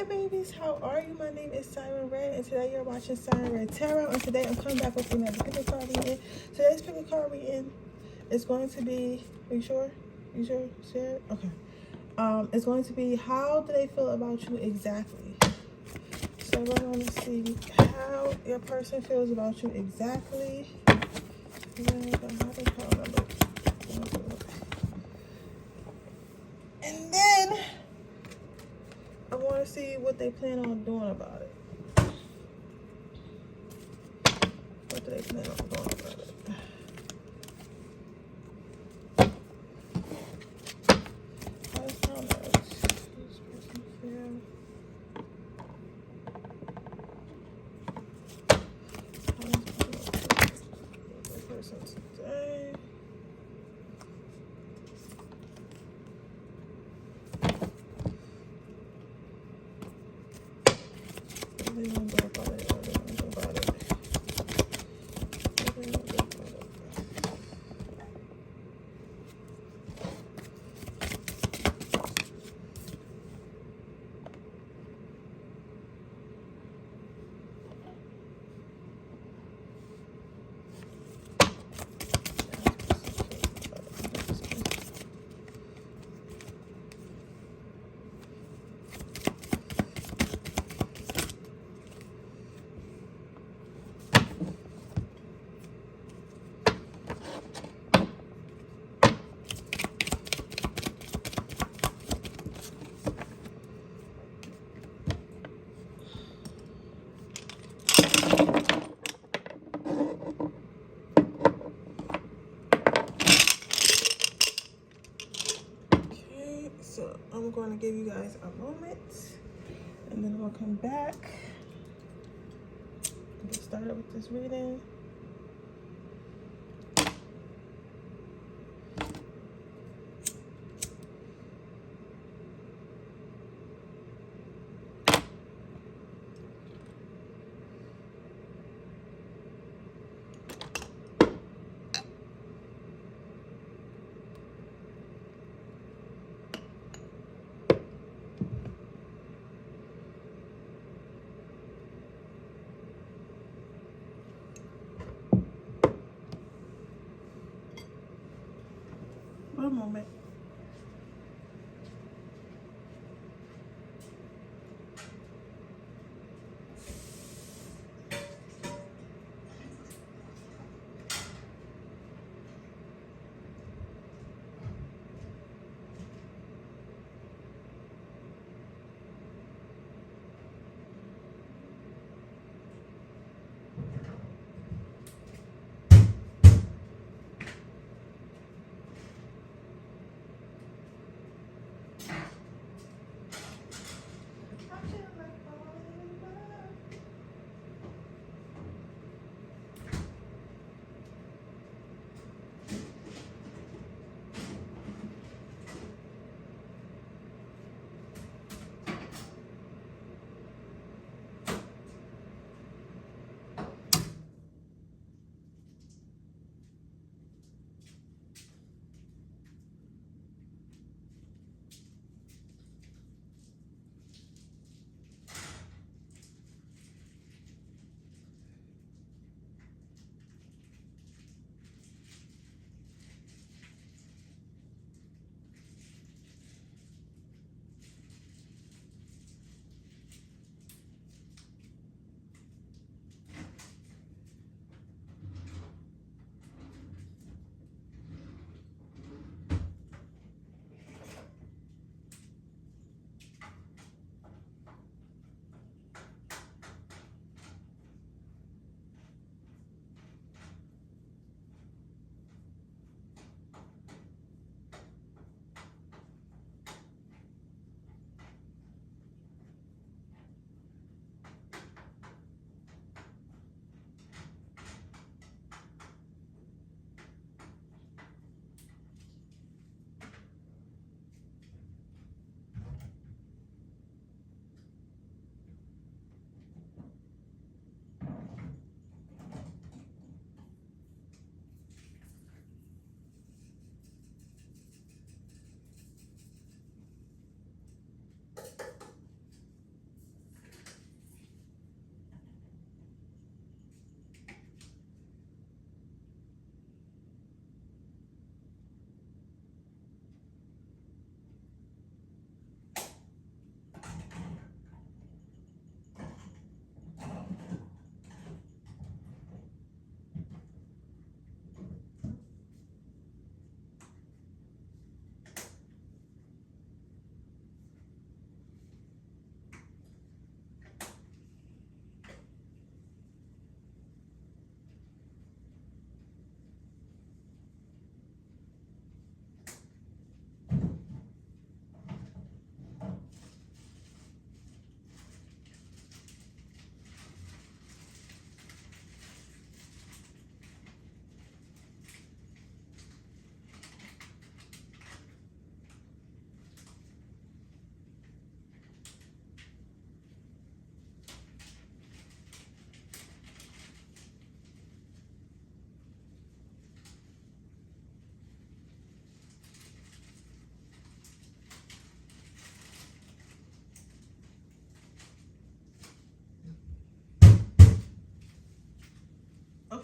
Hi babies, how are you? My name is Siren Redd, and today you're watching Siren Redd Tarot, and today I'm coming back with another pick a card reading. Today's pick a card reading is going to be, are you sure? You sure? Sure? Okay. It's going to be, how do they feel about you exactly? So we're going to see how your person feels about you exactly. And then I want to see what they plan on doing about it. What do they plan on doing about it? How much this person feel? How does this person today? What do they want to do about it? What do they want to do about it? What do they want to do about it? So I'm going to give you guys a moment, and then we'll come back and get started with this reading.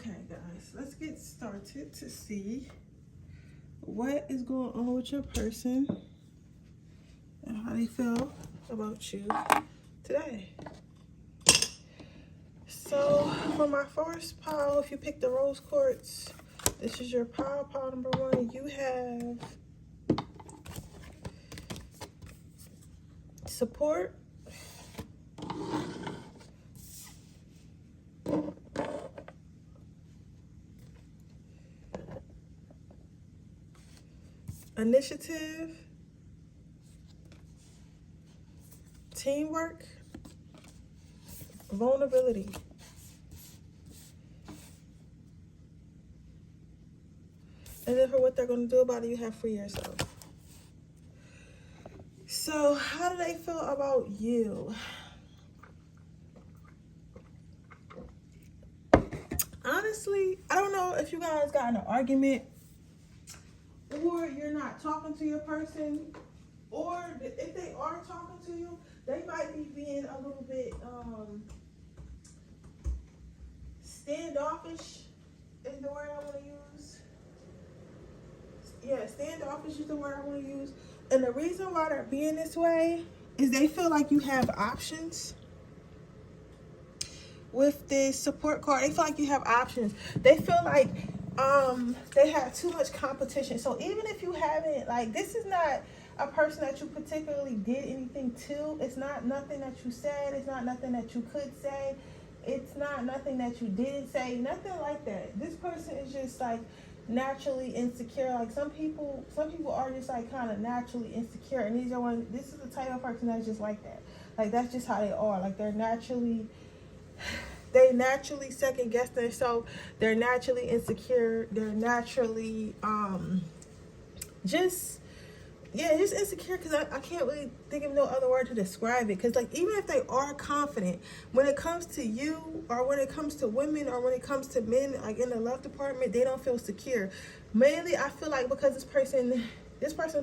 Okay, guys, let's get started to see what is going on with your person and how they feel about you today. So for my first pile, if you pick the rose quartz, this is your pile number 1. You have support, initiative, teamwork, vulnerability. And then for what they're going to do about it, you have free yourself. So how do they feel about you? Honestly, I don't know if you guys got in an argument, or you're not talking to your person, or if they are talking to you, they might be being a little bit standoffish is the word I want to use. Yeah, standoffish is the word I want to use. And the reason why they're being this way is they feel like you have options. With this support card, they feel like you have options. They feel like they have too much competition. So even if you haven't, like, this is not a person that you particularly did anything to. It's not nothing that you said. It's not nothing that you could say. It's not nothing that you didn't say. Nothing like that. This person is just like naturally insecure. Like some people are just like kind of naturally insecure, and this is the type of person that's just like that. Like that's just how they are. Like they naturally second guess themselves. They're naturally insecure. They're naturally just insecure, because I can't really think of no other word to describe it. Because like even if they are confident, when it comes to you, or when it comes to women, or when it comes to men, like in the love department, they don't feel secure. Mainly I feel like because this person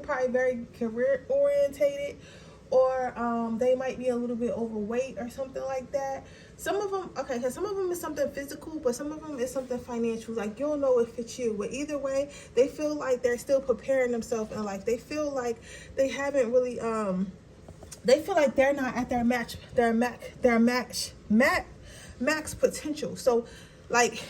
probably very career orientated, or they might be a little bit overweight or something like that. Some of them, okay, because some of them is something physical, but some of them is something financial. Like, you'll know if it's you. But either way, they feel like they're still preparing themselves in life. They feel like they haven't really, they feel like they're not at their max potential. So, like,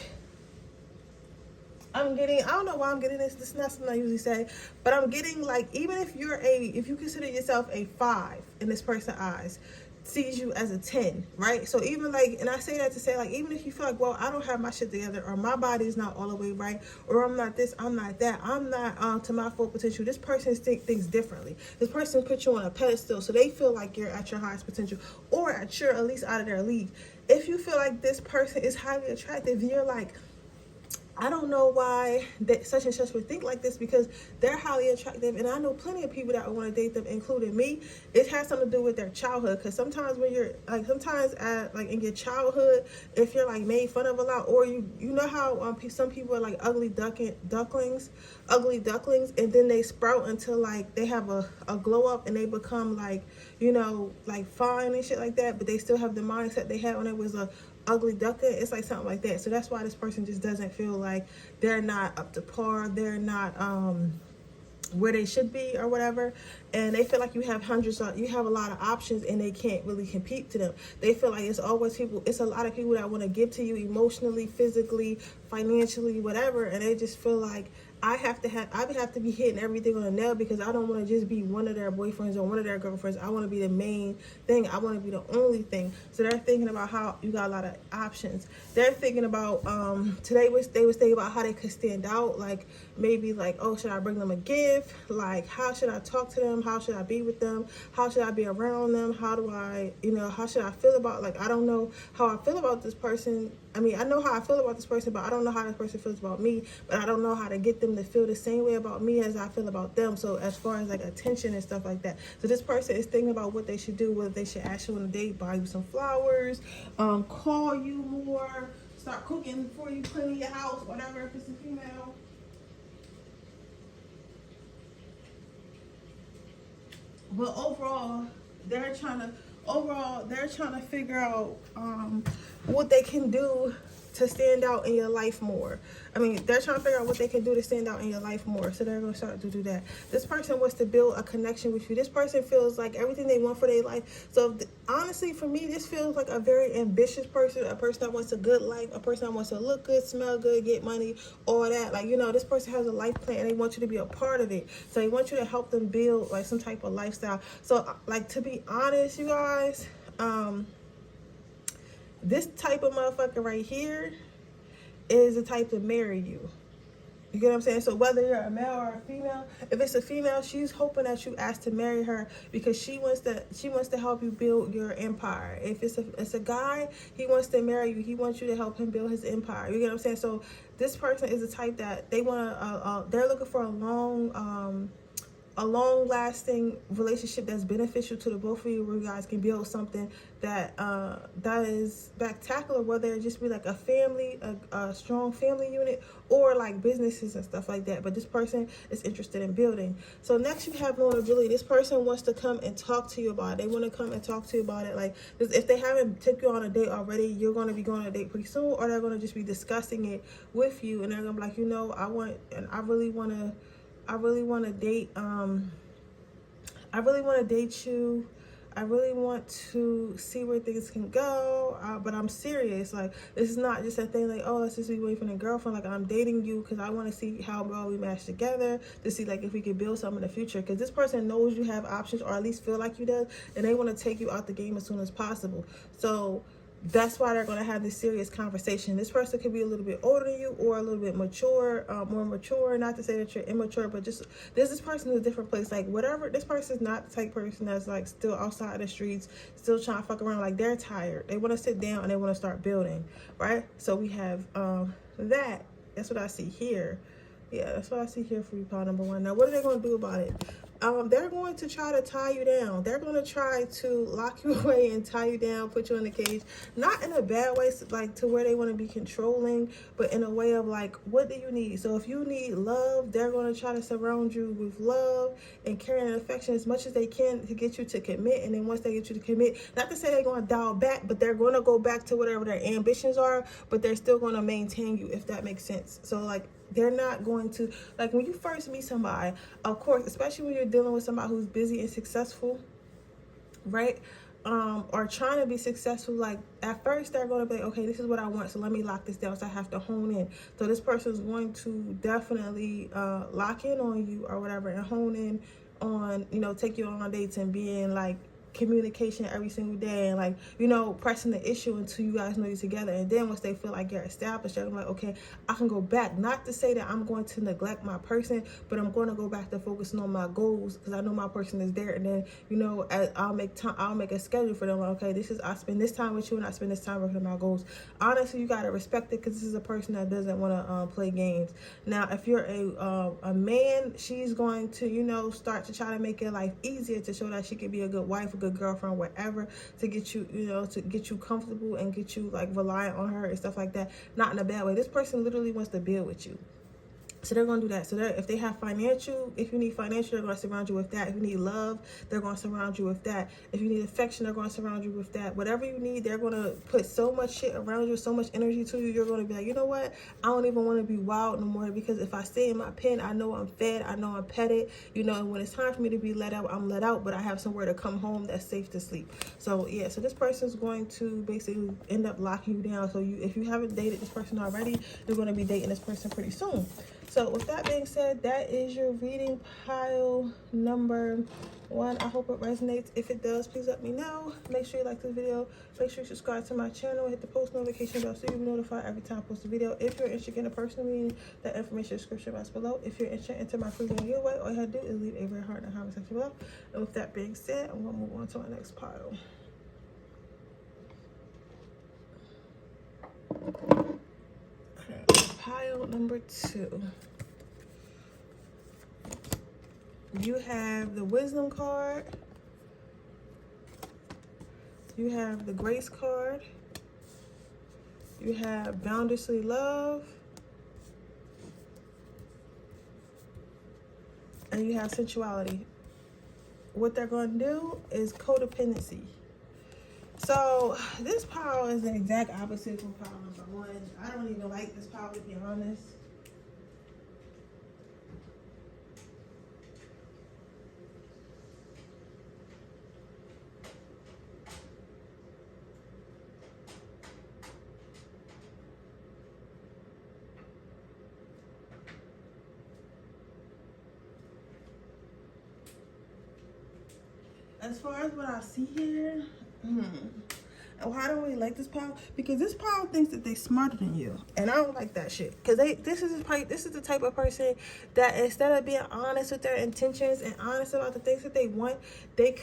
I don't know why I'm getting this. This is not something I usually say, but I'm getting like, even if you consider yourself a 5 in this person's eyes, sees you as a 10, right? So even like, and I say that to say like, even if you feel like, well, I don't have my shit together, or my body's not all the way right, or I'm not this, I'm not that, I'm not to my full potential, this person thinks differently. This person puts you on a pedestal, so they feel like you're at your highest potential, or at least out of their league. If you feel like this person is highly attractive, you're like, I don't know why that such and such would think like this, because they're highly attractive, and I know plenty of people that would want to date them, including me. It has something to do with their childhood, because sometimes when you're like, like in your childhood, if you're like made fun of a lot, or you know how some people are like ugly ducklings, and then they sprout until like they have a glow up, and they become like, you know, like fine and shit like that, but they still have the mindset they had when it was a ugly duckling. It's like something like that. So that's why this person just doesn't feel like they're not up to par, they're not where they should be or whatever, and they feel like you have a lot of options, and they can't really compete to them. They feel like it's a lot of people that want to give to you emotionally, physically, financially, whatever, and they just feel like I have to be hitting everything on the nail, because I don't want to just be one of their boyfriends or one of their girlfriends. I want to be the main thing. I want to be the only thing. So they're thinking about how you got a lot of options. They're thinking about they was thinking about how they could stand out. Like maybe like, oh, should I bring them a gift? Like, how should I talk to them? How should I be with them? How should I be around them? How should I feel about, like, I don't know how I feel about this person. I mean, I know how I feel about this person, but I don't know how this person feels about me. But I don't know how to get them to feel the same way about me as I feel about them. So as far as like attention and stuff like that. So this person is thinking about what they should do, whether they should ask you on a date, buy you some flowers, call you more, start cooking before you clean your house, whatever, if it's a female. But overall, they're trying to figure out what they can do to stand out in your life more. I mean, they're trying to figure out what they can do to stand out in your life more. So they're going to start to do that. This person wants to build a connection with you. This person feels like everything they want for their life. So honestly, for me, this feels like a very ambitious person, a person that wants a good life, a person that wants to look good, smell good, get money, all that. Like, you know, this person has a life plan and they want you to be a part of it. So they want you to help them build like some type of lifestyle. So like, to be honest, you guys, this type of motherfucker right here is the type to marry you. You get what I'm saying? So whether you're a male or a female, if it's a female, she's hoping that you ask to marry her because she wants to help you build your empire. If it's a guy, he wants to marry you. He wants you to help him build his empire. You get what I'm saying? So this person is the type that they want to. They're looking for a long-lasting relationship that's beneficial to the both of you, where you guys can build something that is spectacular, whether it just be like a family, a strong family unit, or like businesses and stuff like that. But this person is interested in building. So next you have vulnerability. This person wants to come and talk to you about it. They want to come and talk to you about it. Like, if they haven't took you on a date already, you're going to be going on a date pretty soon, or they're going to just be discussing it with you, and they're going to be like, you know, I really want to date you. I really want to see where things can go, but I'm serious. Like, this is not just a thing like, oh, let's just be waiting for a girlfriend. Like, I'm dating you because I want to see how well we match together, to see like if we can build something in the future. Because this person knows you have options, or at least feel like you do, and they want to take you out the game as soon as possible. So that's why they're going to have this serious conversation. This person could be a little bit older than you, or a little bit mature, more mature. Not to say that you're immature, but just this person is a different place. Like, whatever, this person is not the type person that's like still outside the streets, still trying to fuck around. Like, they're tired. They want to sit down and they want to start building, right? So we have that's what I see here. Yeah, that's what I see here for you, pile number one. Now, what are they going to do about it? They're going to try to tie you down. They're going to try to lock you away and tie you down, put you in a cage. Not in a bad way, like to where they want to be controlling, but in a way of like, what do you need? So if you need love, they're going to try to surround you with love and caring and affection as much as they can to get you to commit. And then once they get you to commit, not to say they're going to dial back, but they're going to go back to whatever their ambitions are, but they're still going to maintain you, if that makes sense. So like, they're not going to, like, when you first meet somebody, of course, especially when you're dealing with somebody who's busy and successful, right? Or trying to be successful, like, at first they're going to be like, okay, this is what I want, so let me lock this down, so I have to hone in. So this person is going to definitely lock in on you or whatever, and hone in on, you know, take you on dates and being like communication every single day, and like, you know, pressing the issue until you guys know you're together. And then once they feel like you're established, they're like, okay, I can go back. Not to say that I'm going to neglect my person, but I'm going to go back to focusing on my goals, because I know my person is there. And then, you know, I'll make a schedule for them. Like, okay, I spend this time with you, and I spend this time working on my goals. Honestly, you got to respect it, because this is a person that doesn't want to play games. Now, if you're a man, she's going to, you know, start to try to make your life easier, to show that she can be a good wife, a good girlfriend, whatever, to get you, you know, to get you comfortable and get you like reliant on her and stuff like that. Not in a bad way. This person literally wants to build with you. So they're going to do that. So if they have financial, if you need financial, they're going to surround you with that. If you need love, they're going to surround you with that. If you need affection, they're going to surround you with that. Whatever you need, they're going to put so much shit around you, so much energy to you. You're going to be like, you know what? I don't even want to be wild no more, because if I stay in my pen, I know I'm fed, I know I'm petted, you know, and when it's time for me to be let out, I'm let out, but I have somewhere to come home that's safe to sleep. So yeah, so this person's going to basically end up locking you down. So if you haven't dated this person already, you're going to be dating this person pretty soon. So with that being said, that is your reading, pile number one. I hope it resonates. If it does, please let me know. Make sure you like this video. Make sure you subscribe to my channel. Hit the post notification bell so you'll be notified every time I post a video. If you're interested in a personal reading, that information in the description box below. If you're interested in my free video giveaway, all you have to do is leave a red heart in the comment section below. And with that being said, I'm going to move on to my next pile. Pile number two. You have the wisdom card. You have the grace card. You have boundlessly love. And you have sensuality. What they're going to do is codependency. So this pile is the exact opposite from pile number one. I don't even like this pile, to be honest. As far as what I see here, why don't we like this pile? Because this pile thinks that they smarter than you, and I don't like that shit. Because this is the type of person that instead of being honest with their intentions and honest about the things that they want, they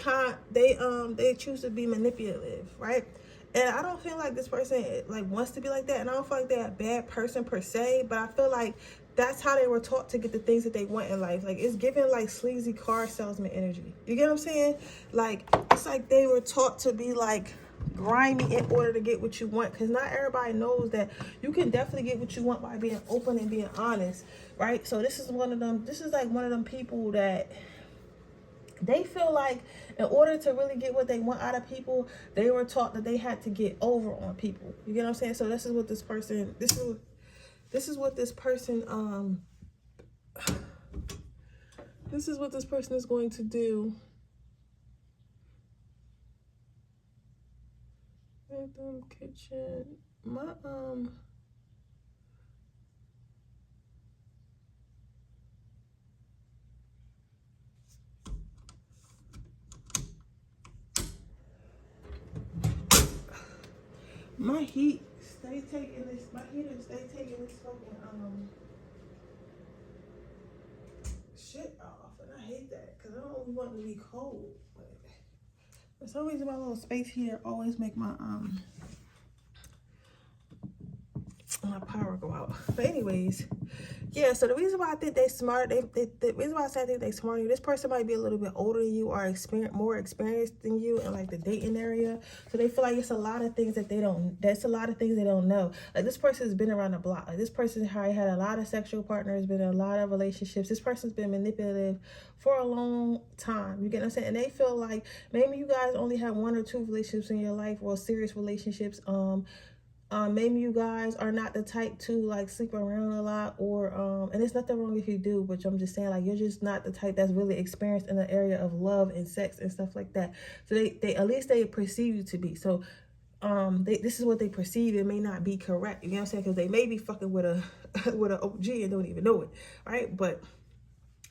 choose to be manipulative, right? And I don't feel like this person like wants to be like that, and I don't feel like they're a bad person per se, but I feel like that's how they were taught to get the things that they want in life. Like, it's giving like sleazy car salesman energy. You get what I'm saying? Like, it's like they were taught to be like grimy in order to get what you want, because not everybody knows that you can definitely get what you want by being open and being honest, right? So this is one of them people that they feel like in order to really get what they want out of people, they were taught that they had to get over on people. You get what I'm saying? So this is what this person is going to do. Bathroom, kitchen, my heater stay taking this fucking shit off, and I hate that because I don't want it to be cold. But for some reason, my little space heater always make my power go out. But anyways, yeah, so the reason why I think they smart, the reason why I say I think they smarter, this person might be a little bit older than you or more experienced than you in like the dating area. So they feel like it's a lot of things that they don't know. Like, this person's been around the block. Like, this person had a lot of sexual partners, been in a lot of relationships. This person's been manipulative for a long time. You get what I'm saying? And they feel like maybe you guys only have 1 or 2 relationships in your life, or serious relationships. Maybe you guys are not the type to like sleep around a lot, or and there's nothing wrong if you do, but I'm just saying, like, you're just not the type that's really experienced in the area of love and sex and stuff like that. So they at least they perceive you to be. So this is what they perceive. It may not be correct. You know what I'm saying? Because they may be fucking with a with an OG and don't even know it, right? But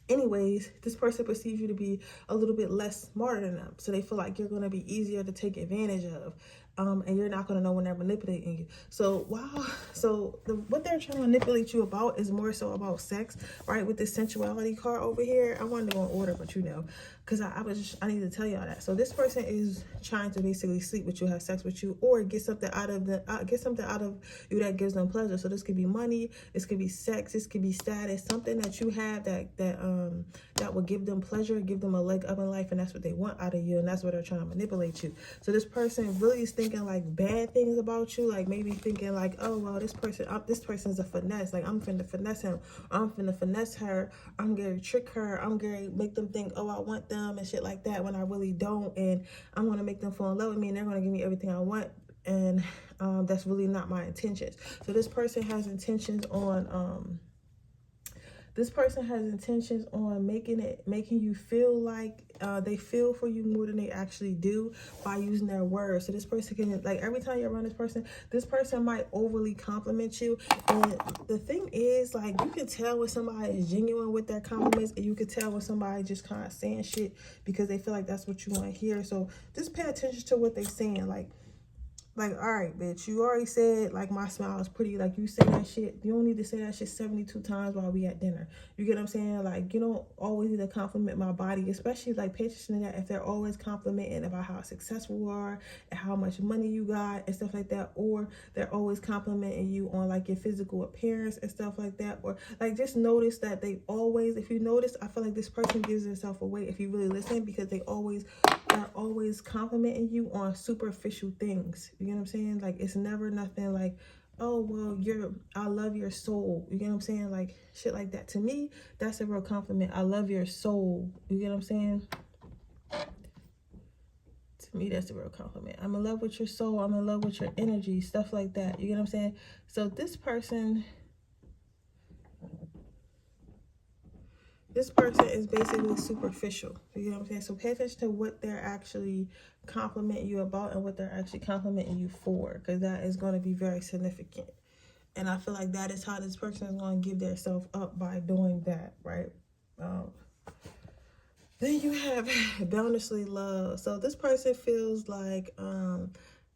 anyways, this person perceives you to be a little bit less smarter than them. So they feel like you're going to be easier to take advantage of. And you're not going to know when they're manipulating you. So, what they're trying to manipulate you about is more so about sex, right? With this sensuality card over here. I wanted to go in order, but because I need to tell y'all that. So this person is trying to basically sleep with you, have sex with you, or get something out of you that gives them pleasure. So this could be money, this could be sex, this could be status, something that you have that will give them pleasure, give them a leg up in life, and that's what they want out of you, and that's what they're trying to manipulate you. So this person really is thinking like bad things about you, like maybe thinking like, oh well, this person's a finesse, like I'm finna finesse him, I'm finna finesse her, I'm gonna trick her, I'm gonna make them think, oh, I want them and shit like that when I really don't, and I'm gonna make them fall in love with me, and they're gonna give me everything I want, and that's really not my intentions. So this person has intentions on making you feel like they feel for you more than they actually do by using their words. So this person can, like, every time you're around this person might overly compliment you. And the thing is, like, you can tell when somebody is genuine with their compliments, and you can tell when somebody just kind of saying shit because they feel like that's what you want to hear. So just pay attention to what they're saying. Like, all right, bitch, you already said, like, my smile is pretty. Like, you say that shit. You don't need to say that shit 72 times while we at dinner. You get what I'm saying? Like, you don't always need to compliment my body, especially, like, pay attention to that if they're always complimenting about how successful you are and how much money you got and stuff like that. Or they're always complimenting you on, like, your physical appearance and stuff like that. Or, like, just notice that they always, if you notice, I feel like this person gives themselves away if you really listen, because they are always complimenting you on superficial things. You get what I'm saying? Like, it's never nothing like, oh, well, I love your soul. You get what I'm saying? Like, shit like that. To me, that's a real compliment. I love your soul. You get what I'm saying? To To me, that's a real compliment. I'm in love with your soul. I'm in love with your energy, stuff like that. You get what I'm saying? So this person is basically superficial. You know what I'm saying? So pay attention to what they're actually complimenting you about and what they're actually complimenting you for, because that is going to be very significant. And I feel like that is how this person is going to give their self up, by doing that, right? Then you have boundlessly love. So this person feels like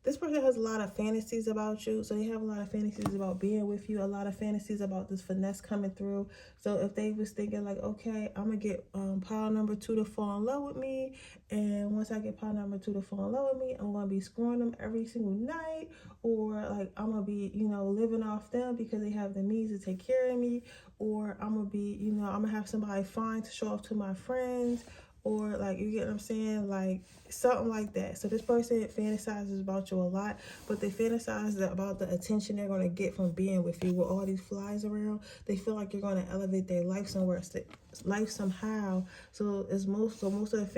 this person has a lot of fantasies about you. So they have a lot of fantasies about being with you, a lot of fantasies about this finesse coming through. So if they was thinking like, okay, I'm gonna get pile number 2 to fall in love with me, and once I get pile number 2 to fall in love with me, I'm gonna be screwing them every single night, or like I'm gonna be, you know, living off them because they have the means to take care of me, or I'm gonna be, you know, I'm gonna have somebody fine to show off to my friends, or like, you get what I'm saying, like something like that. So this person fantasizes about you a lot, but they fantasize about the attention they're going to get from being with you. With all these flies around, they feel like you're going to elevate their life somehow. So it's most of the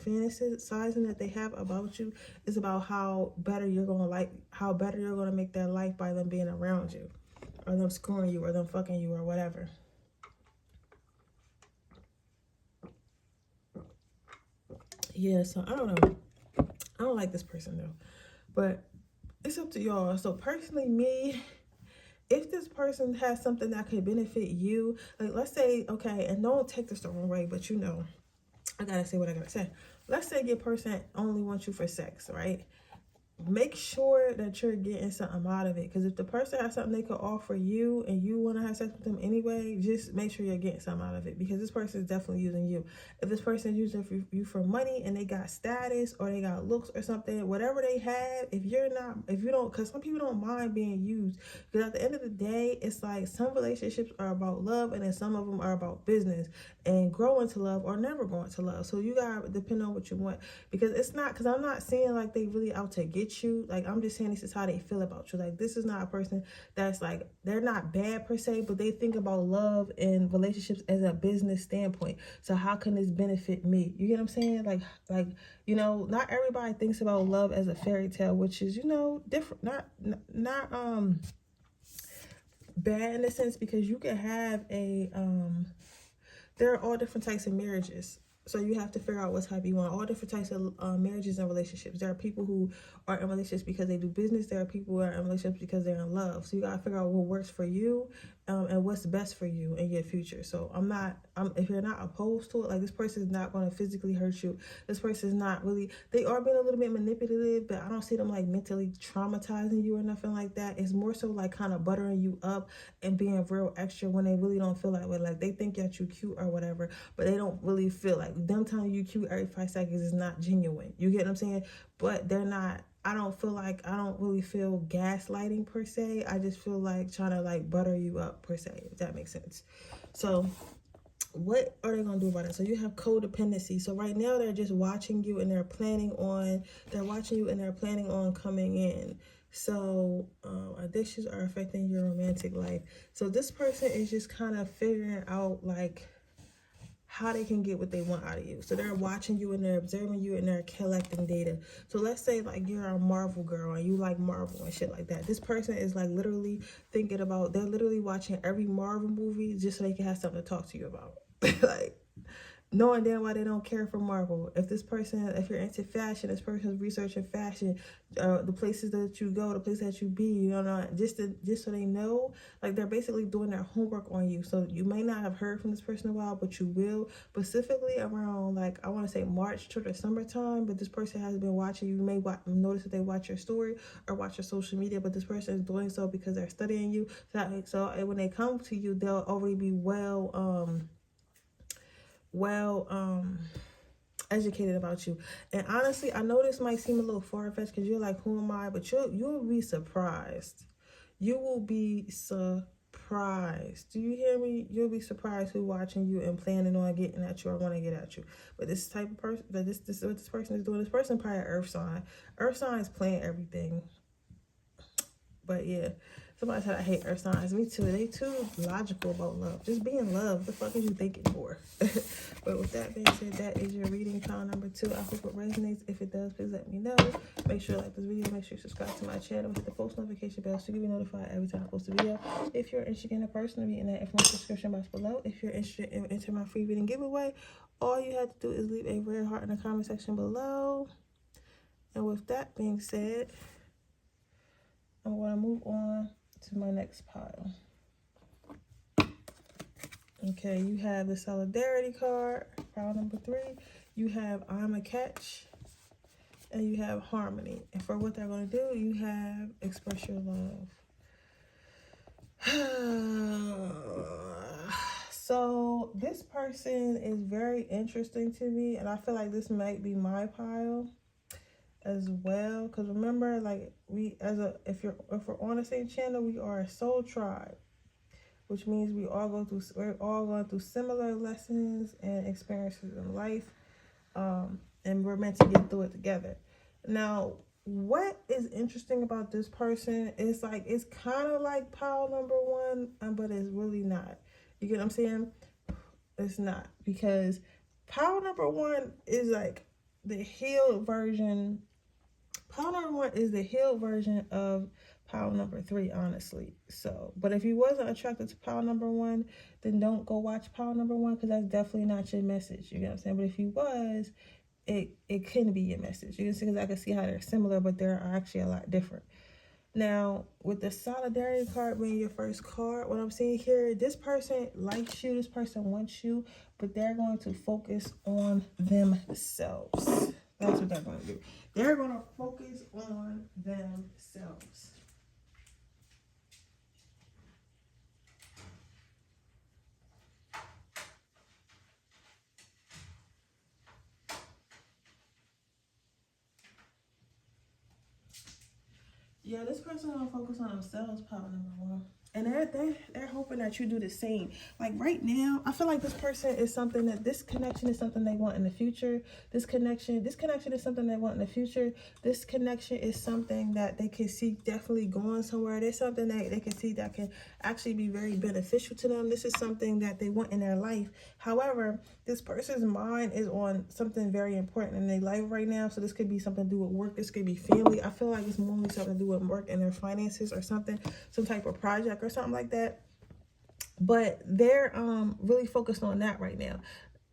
fantasizing that they have about you is about how better you're going to make their life by them being around you, or them screwing you, or them fucking you, or whatever. Yeah, so I don't know. I don't like this person though, but it's up to y'all. So personally, me, if this person has something that could benefit you, like let's say, okay, and don't take this the wrong way, but you know, I gotta say what I gotta say. Let's say your person only wants you for sex, right? Make sure that you're getting something out of it, because if the person has something they could offer you and you want to have sex with them anyway, just make sure you're getting something out of it, because this person is definitely using you. If this person is using you for money and they got status or they got looks or something, whatever they have, if you don't, because some people don't mind being used, because at the end of the day, it's like some relationships are about love and then some of them are about business and growing to love or never going to love. So you gotta depend on what you want, because it's not, because I'm not seeing like they really out to get you. Like, I'm just saying this is how they feel about you. Like, this is not a person that's like, they're not bad per se, but they think about love and relationships as a business standpoint. So how can this benefit me? You get what I'm saying? Like, you know, not everybody thinks about love as a fairy tale, which is, you know, different, not bad in a sense, because you can have a there are all different types of marriages. So you have to figure out what type you want. All different types of marriages and relationships. There are people who are in relationships because they do business. There are people who are in relationships because they're in love. So you gotta figure out what works for you, and what's best for you in your future. So if you're not opposed to it, like, this person is not going to physically hurt you. This person is not really, they are being a little bit manipulative, but I don't see them like mentally traumatizing you or nothing like that. It's more so like kind of buttering you up and being real extra when they really don't feel like it. Like, they think that you cute or whatever, but they don't really feel like them telling you cute every 5 seconds is not genuine. You get what I'm saying? But they're not, I don't really feel gaslighting per se. I just feel like trying to like butter you up per se, if that makes sense. So what are they going to do about it? So you have codependency. So right now they're just watching you and they're planning on coming in. So addictions are affecting your romantic life. So this person is just kind of figuring out like how they can get what they want out of you. So they're watching you and they're observing you and they're collecting data. So let's say like you're a Marvel girl and you like Marvel and shit like that. This person is like literally they're literally watching every Marvel movie just so they can have something to talk to you about. Like, knowing damn why they don't care for Marvel. If you're into fashion, this person's researching fashion, the places that you go, the places that you be, you know, just so they know, like, they're basically doing their homework on you. So you may not have heard from this person in a while, but you will, specifically around, like, I want to say March to the summertime, but this person has been watching you. You may notice that they watch your story or watch your social media, but this person is doing so because they're studying you. So when they come to you, they'll already be educated about you. And honestly, I know this might seem a little far-fetched because you're like, who am I? But you'll be surprised. You will be surprised. Do you hear me? You'll be surprised who's watching you and planning on getting at you or want to get at you. But this type of person, what this person is doing, this person probably an earth sign. Earth signs plan everything. But yeah, Somebody said I hate earth signs. Me too. They too logical about love. Just be in love. The fuck is you thinking for? But with that being said, that is your reading pile number 2. I hope it resonates. If it does, please let me know. Make sure you like this video. Make sure you subscribe to my channel. Hit the post notification bell so you get notified every time I post a video. If you're interested in a person, to be in that information description box below. If you're interested in entering my free reading giveaway, all you have to do is leave a red heart in the comment section below. And with that being said, I'm going to move on to my next pile. Okay, you have the solidarity card, pile number 3. You have I'm a catch, and you have harmony. And for what they're going to do, you have express your love. So this person is very interesting to me, and I feel like this might be my pile as well, because remember, like, if we're on the same channel, we are a soul tribe, which means we're all going through similar lessons and experiences in life, and we're meant to get through it together. Now, what is interesting about this person is, like, it's kind of like pile number 1, but it's really not. You get what I'm saying? It's not, because pile number 1 is like the healed version. Pile number 1 is the healed version of pile number 3, honestly. So, but if you wasn't attracted to pile number 1, then don't go watch pile number 1, because that's definitely not your message. You know what I'm saying? But if you was, it couldn't be your message. You can see, because I can see how they're similar, but they're actually a lot different. Now, with the solidarity card being your first card, what I'm seeing here, this person likes you, this person wants you, but they're going to focus on themselves. That's what they're going to do. They're going to focus on themselves. Yeah, this person gonna focus on themselves, pile number 1. And they're hoping that you do the same. Like right now, I feel like this person is something that this connection is something they want in the future. This connection is something they want in the future. This connection is something that they can see definitely going somewhere. There's something that they can see that can actually be very beneficial to them. This is something that they want in their life. However, this person's mind is on something very important in their life right now. So this could be something to do with work. This could be family. I feel like it's more something to do with work and their finances or something, some type of project or something like that. But they're really focused on that right now,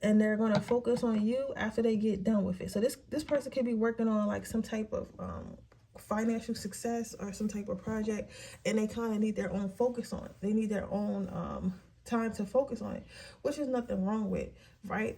and they're going to focus on you after they get done with it. So this person could be working on like some type of financial success or some type of project, and they kind of need their own focus on it. They need their own time to focus on it, which is nothing wrong with, right?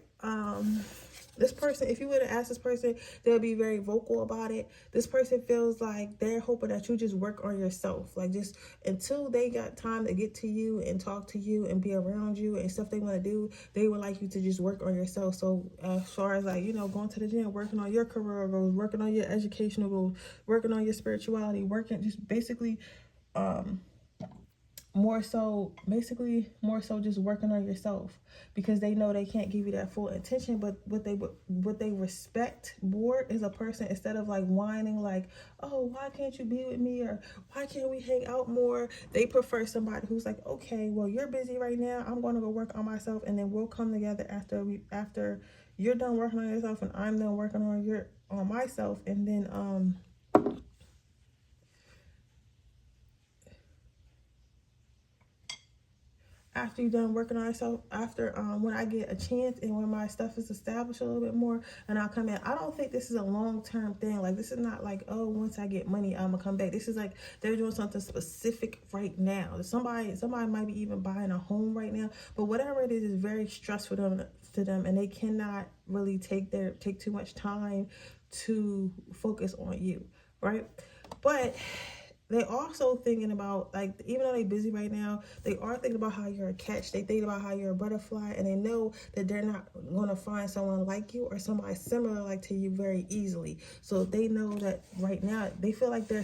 This person, if you were to ask this person, they'll be very vocal about it. This person feels like they're hoping that you just work on yourself. Like, just until they got time to get to you and talk to you and be around you and stuff they want to do, they would like you to just work on yourself. So as far as, like, you know, going to the gym, working on your career goals, working on your educational goals, working on your spirituality, working just basically more so just working on yourself, because they know they can't give you that full attention. But what they respect more is a person, instead of like whining like, oh, why can't you be with me, or why can't we hang out more, they prefer somebody who's like, okay, well, you're busy right now, I'm going to go work on myself, and then we'll come together after you're done working on yourself and I'm done working on myself, and then after you're done working on yourself, after when I get a chance and when my stuff is established a little bit more, and I'll come in. I don't think this is a long-term thing. Like, this is not like, oh, once I get money, I'm gonna come back. This is like they're doing something specific right now. Somebody might be even buying a home right now, but whatever it is very stressful to them, and they cannot really take too much time to focus on you, right? But they also thinking about, like, even though they're busy right now, they are thinking about how you're a catch. They think about how you're a butterfly, and they know that they're not going to find someone like you or somebody similar like to you very easily. So they know that right now they feel like they're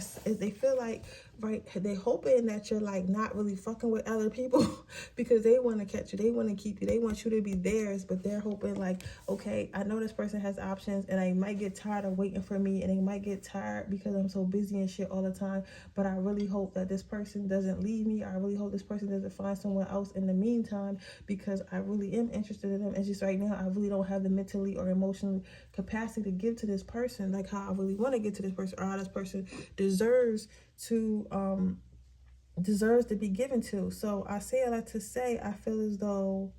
hoping that you're like not really fucking with other people because they want to catch you, they want to keep you, they want you to be theirs. But they're hoping like, okay, I know this person has options, and I might get tired of waiting for me, and they might get tired because I'm so busy and shit all the time, but but I really hope that this person doesn't leave me. I really hope this person doesn't find someone else in the meantime, because I really am interested in them. It's just right now I really don't have the mentally or emotional capacity to give to this person like how I really want to give to this person, or how this person deserves to be given to. So I say all that to say, I feel as though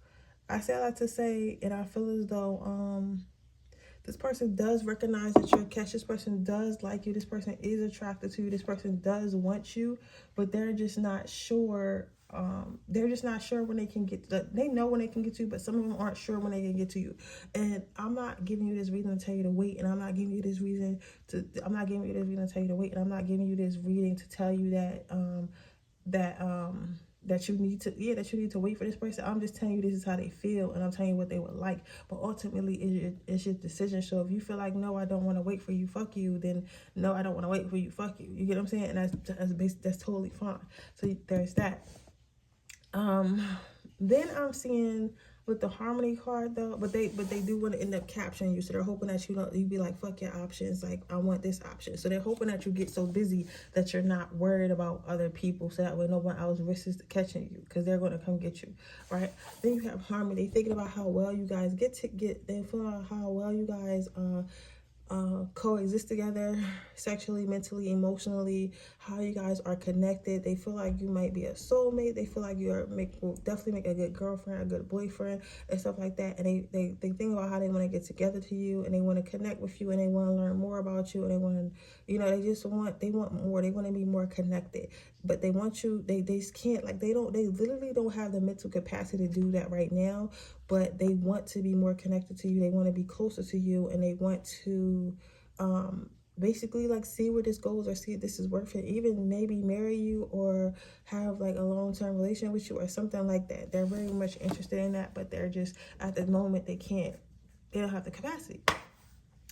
this person does recognize that you're a catch. This person does like you. This person is attracted to you. This person does want you, but they're just not sure. They're just not sure when they can get to, they know when they can get to you, but some of them aren't sure when they can get to you. And I'm not giving you this reason to tell you to wait, and I'm not giving you this reason to tell you to wait, and I'm not giving you this reading to tell you that you need to wait for this person. I'm just telling you this is how they feel, and I'm telling you what they would like. But ultimately, it's your decision. So if you feel like, no, I don't want to wait for you, fuck you, then no, I don't want to wait for you, fuck you. You get what I'm saying? And that's totally fine. So there's that. Then I'm seeing with the harmony card though, but they do want to end up capturing you. So they're hoping that you be like, fuck your options, like I want this option. So they're hoping that you get so busy that you're not worried about other people, so that way no one else risks catching you, because they're going to come get you, right? Then you have harmony. They thinking about how well you guys they feel out how well you guys coexist together sexually, mentally, emotionally, how you guys are connected. They feel like you might be a soulmate. They feel like you will definitely make a good girlfriend, a good boyfriend, and stuff like that. And they think about how they want to get together to you, and they want to connect with you, and they want to learn more about you, and they want to, they want more. They want to be more connected, but they want you. They just can't, like, they literally don't have the mental capacity to do that right now. But they want to be more connected to you. They want to be closer to you, and they want to basically like see where this goes, or see if this is worth it, even maybe marry you or have like a long-term relation with you or something like that. They're very much interested in that, but they're just at the moment they don't have the capacity.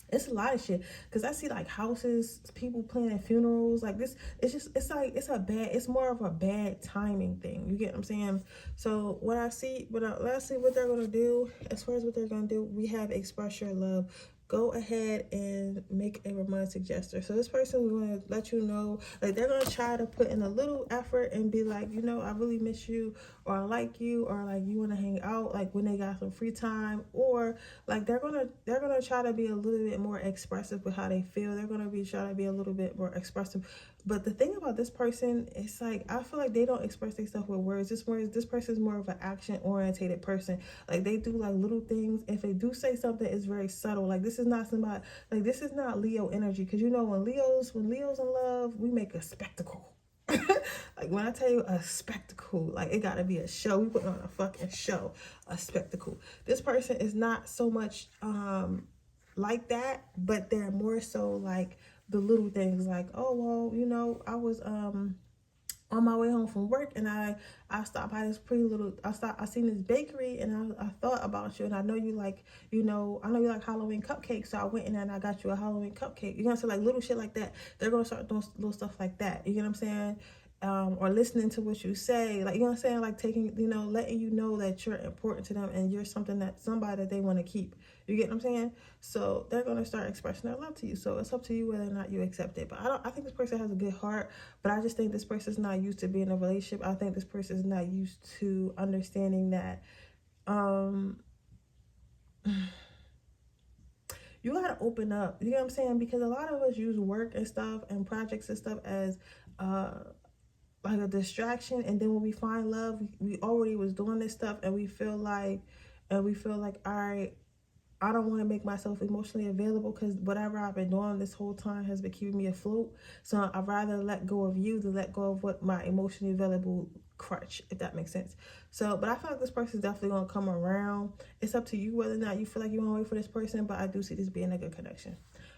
It's a lot of shit, because I see like houses, people planning funerals, like this. It's more of a bad timing thing. You get what I'm saying? So let's see what they're gonna do. As far as what they're gonna do, we have express your love. Go ahead and make a romantic gesture. So this person is going to let you know, like, they're going to try to put in a little effort and be like, I really miss you, or I like you, or like you want to hang out, like when they got some free time, or like they're gonna try to be a little bit more expressive with how they feel. They're going to try to be a little bit more expressive. But the thing about this person, it's like, I feel like they don't express themselves with words. This person is more of an action-orientated person. Like, they do like little things. If they do say something, it's very subtle. Like, this is not somebody, like, this is not Leo energy. Because when Leo's in love, we make a spectacle. Like, when I tell you a spectacle, like, it gotta be a show. We put on a fucking show, a spectacle. This person is not so much like that, but they're more so like the little things, like, oh, well, I was on my way home from work, and I stopped by this I seen this bakery, and I thought about you, and I know you like, I know you like Halloween cupcakes, so I went in there and I got you a Halloween cupcake. You're gonna say like little shit like that. They're gonna start doing little stuff like that. You get what I'm saying? Or listening to what you say, like, you know what I'm saying, like taking, letting you know that you're important to them, and you're somebody that they want to keep. You get what I'm saying? So they're going to start expressing their love to you. So it's up to you whether or not you accept it. But I think this person has a good heart, but I just think this person's not used to being in a relationship. I think this person is not used to understanding that you got to open up. You know what I'm saying? Because a lot of us use work and stuff and projects and stuff as like a distraction, and then when we find love, we already was doing this stuff, and we feel like all right, I don't want to make myself emotionally available, because whatever I've been doing this whole time has been keeping me afloat. So I'd rather let go of you than let go of what my emotionally available crutch, if that makes sense. So, but I feel like this person is definitely going to come around. It's up to you whether or not you feel like you want to wait for this person, but I do see this being a good connection.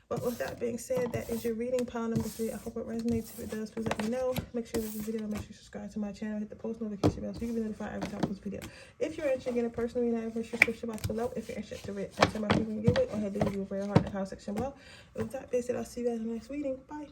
But with that being said, that is your reading, pile number 3. I hope it resonates. If it does, please let me know. Make sure you like this video. Make sure you subscribe to my channel. Hit the post notification bell so you can be notified every time I post a video. If you're interested in getting a personal reading, I have a description box below. If you're interested to enter my frequent giveaway, go ahead and leave your very heart in the comment section below. With that being said, I'll see you guys in the next reading. Bye.